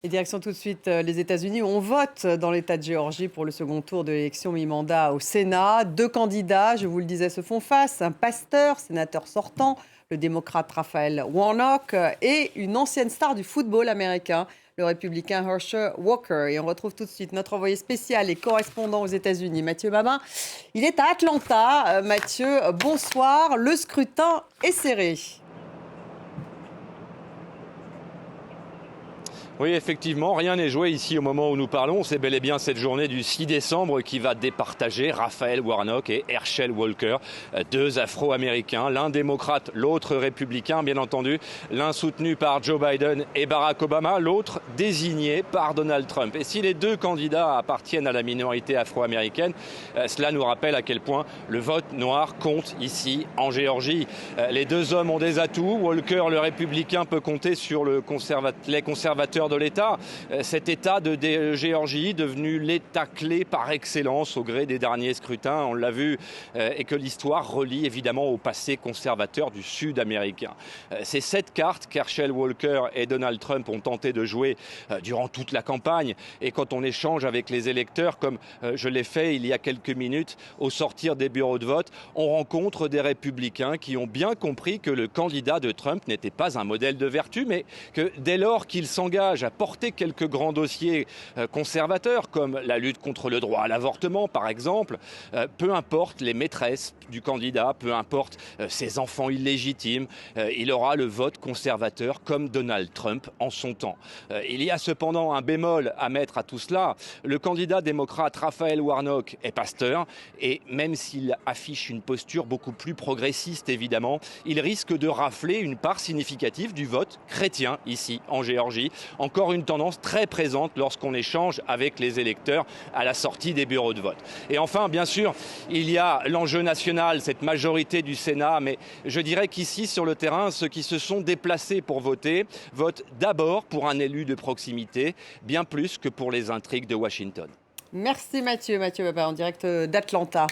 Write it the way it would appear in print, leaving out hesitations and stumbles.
Et direction tout de suite les États-Unis où on vote dans l'État de Géorgie pour le second tour de l'élection mi-mandat au Sénat. Deux candidats, je vous le disais, se font face. Un pasteur, sénateur sortant, le démocrate Raphaël Warnock et une ancienne star du football américain, le républicain Herschel Walker. Et on retrouve tout de suite notre envoyé spécial et correspondant aux États-Unis, Mathieu Babin. Il est à Atlanta. Mathieu, bonsoir. Le scrutin est serré. Oui, effectivement, rien n'est joué ici au moment où nous parlons. C'est bel et bien cette journée du 6 décembre qui va départager Raphaël Warnock et Herschel Walker, deux Afro-Américains, l'un démocrate, l'autre républicain, bien entendu, l'un soutenu par Joe Biden et Barack Obama, l'autre désigné par Donald Trump. Et si les deux candidats appartiennent à la minorité afro-américaine, cela nous rappelle à quel point le vote noir compte ici en Géorgie. Les deux hommes ont des atouts. Walker, le républicain, peut compter sur les conservateurs de l'État, cet État de Géorgie devenu l'État clé par excellence au gré des derniers scrutins, on l'a vu, et que l'histoire relie évidemment au passé conservateur du Sud américain. C'est cette carte qu'Herschel Walker et Donald Trump ont tenté de jouer durant toute la campagne, et quand on échange avec les électeurs, comme je l'ai fait il y a quelques minutes au sortir des bureaux de vote, on rencontre des républicains qui ont bien compris que le candidat de Trump n'était pas un modèle de vertu, mais que dès lors qu'il s'engage à porter quelques grands dossiers conservateurs, comme la lutte contre le droit à l'avortement, par exemple, peu importe les maîtresses du candidat, peu importe ses enfants illégitimes, il aura le vote conservateur comme Donald Trump en son temps. Il y a cependant un bémol à mettre à tout cela. Le candidat démocrate Raphaël Warnock est pasteur et même s'il affiche une posture beaucoup plus progressiste, évidemment, il risque de rafler une part significative du vote chrétien ici en Géorgie. Encore une tendance très présente lorsqu'on échange avec les électeurs à la sortie des bureaux de vote. Et enfin, bien sûr, il y a l'enjeu national, cette majorité du Sénat, mais je dirais qu'ici, sur le terrain, ceux qui se sont déplacés pour voter votent d'abord pour un élu de proximité, bien plus que pour les intrigues de Washington. Merci Mathieu. Mathieu Babin en direct d'Atlanta.